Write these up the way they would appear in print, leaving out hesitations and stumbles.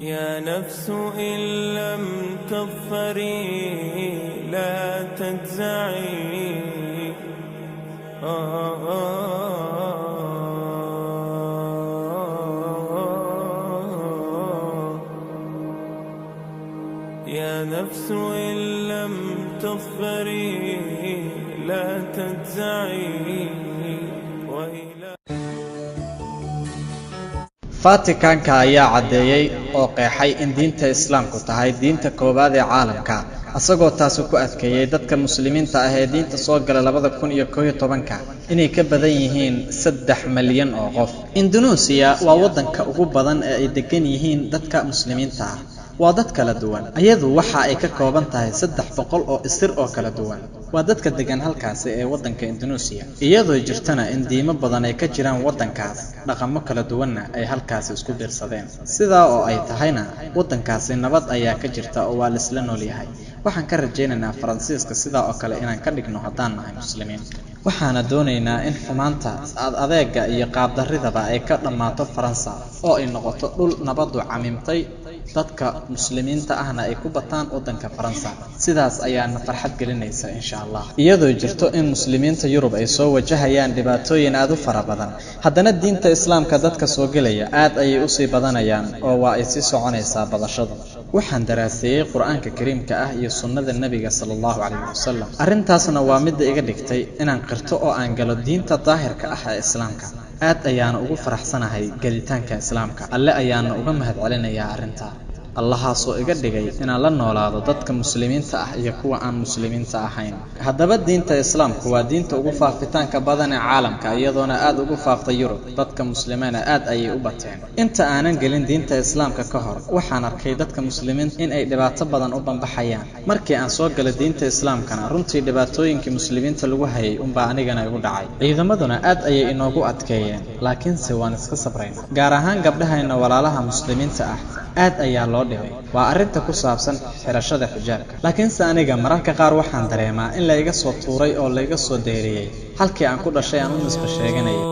يا نفس إن لم تظفري لا تجزعي يا نفس إن لم تظفري لا تجزعي Vatican-ka ayaa cadeeyay oo qeexay in diinta Islaamku tahay diinta koowaad ee caalamka asagoo taas ku adkeeyay dadka muslimiinta ah ee diinta soo galay 2011 inay ka badan yihiin 3 milyan oo qof. Indonesia waa wadanka ugu badan ee ay degan yihiin dadka muslimiinta ah. waa dad kala duwan ayadu waxa ay ka kooban tahay 300 oo isir oo kala duwan. waa dadka degan halkaas ee wadanka Indonesia iyadoo jirtana in diimo badan ay ka jiraan wadankaas dhaqamo kala duwanna ay halkaas isku biirsadeen sidaa oo ay tahayna wadankaas nabad ayaa ka jirta oo waa la isla nool yahay. waxaan ka rajaynaynaa Faransiiska sidaa oo kale inaan ka dhigno haddaan nahay muslimiin. waxaana doonaynaa in xumaanta adeega iyo qaab daridaba ay ka dhamaato Faransa oo ay noqoto dhul nabad u camimtay dadka muslimiinta ahna ay ku bataan wadanka Faransa. sidaas ayaana farxad gelinaysa insha Allah. iyadoo jirto in muslimiinta Yurub ay soo wajahayaan dhibaatooyin aad u fara badan haddana diinta Islaamka dadka soo galaya aad ayay u sii badanayaan oo waa ay sii soconaysaa badashada. waxaan daraaseeyay Qur'aanka Kariimka ah iyo sunnada Nabiga sallallahu alayhi wasallam. arrintaasna waa mid iga dhigtay inaan qirto oo aan galo diinta daahirka ah ee Islaamka. aad ayaan ugu faraxsanahay galitaanka Islaamka. alle ayaan uga mahadcelinayaa arrinta. allahaasoo iga dhigay inaan la noolaado dadka muslimiinta ah iyo kuwa aan muslimiinta ahayn. haddaba diinta Islaamku waa diinta ugu faafitaanka badan ee caalamka iyadoona aad ugu faaftay Yurub. dadka muslimiina aad ayay u bateen. inta aanan gelin diinta Islaamka ka hor waxaan arkay dadka muslimiinta in ay dhibaato badan u banbaxayaan. markii aan soo galay diinta Islaamkana runtii dhibaatooyinkii muslimiinta lagu hayay baa anigana igu dhacay. ciidamaduna aad ayay inoogu adkeeyeen laakiinse waan iska sabraynaa. gaar ahaan gabdhahayna walaalaha muslimiinta ah aad ayaa loo dhibay. waa arrinta ku saabsan xirashada xijaabka. laakiinse aniga mararka qaar waxaan dareemaa in la iga soo tuuray oo la iga soo deeriyay halkii aan ku dhashay aan u nisba sheeganayay.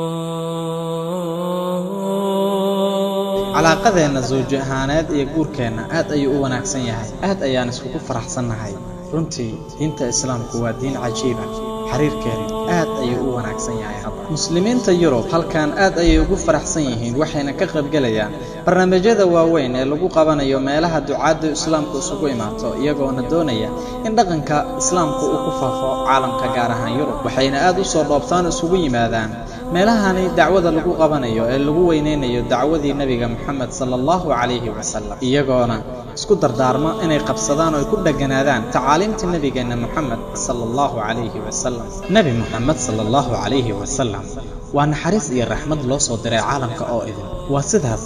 calaaqadeena zawji ahaaneed iyo guurkeena aad ayuu u wanaagsan yahay. aad ayaan iskugu faraxsanahay. runtii diinta Islaamku waa diin cajiib ah. xiriirkeena aad ayuu u wanaagsan yahay. muslimiinta Yurub halkan aad ayay ugu faraxsan yihiin waxayna ka qayb galayaan barnaamijyada waaweyn ee lagu qabanayo meelaha ducaada Islaamku isugu imaato iyagoona doonaya in dhaqanka Islaamku uu ku faafo caalamka gaar ahaan Yurub. waxayna aad u soo dhoobtaan isugu yimaadaan meelahani dacwada lagu qabanayo ee lagu weyneynayo dacwadii Nabiga Muhammad sallallahu alayhi wasallam iyagoona isku dardaarmo inay qabsadaan oo ku dhaganaadaan tacaalimta Nabigeena Muhammad sallallahu alayhi wasallam. Nabi Muhammad sallallahu alayhi wasallam waa naxariis iyo raxmad loo soo diray caalamka oo idin. waa sidaas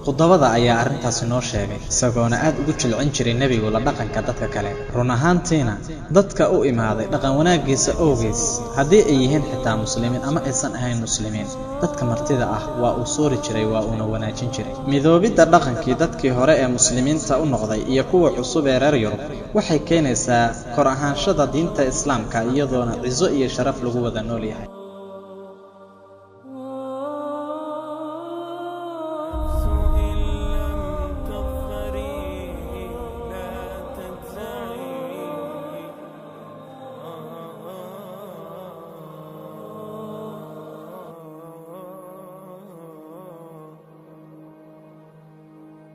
khudbada ayaa arrintaas noo sheegay isagoona aad ugu jilcin jiray Nabigu la dhaqanka dadka kale. run ahaantiina dadka u imaaday dhaqan wanaagiisa oogeys haddii ay yihiin xitaa muslimiin ama aysan ahayn muslimiin dadka martida ah waa uu soori jiray waa uuna wanaajin jiray. midoobida dhaqankii dadkii hore ee muslimiinta u noqday iyo kuwa cusub ee reer Yurub waxay keenaysaa kor ahaanshada diinta Islaamka iyadoona cizo iyo sharaf lagu wada nool yahay.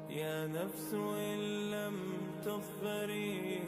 يا نفس إن لم تظفري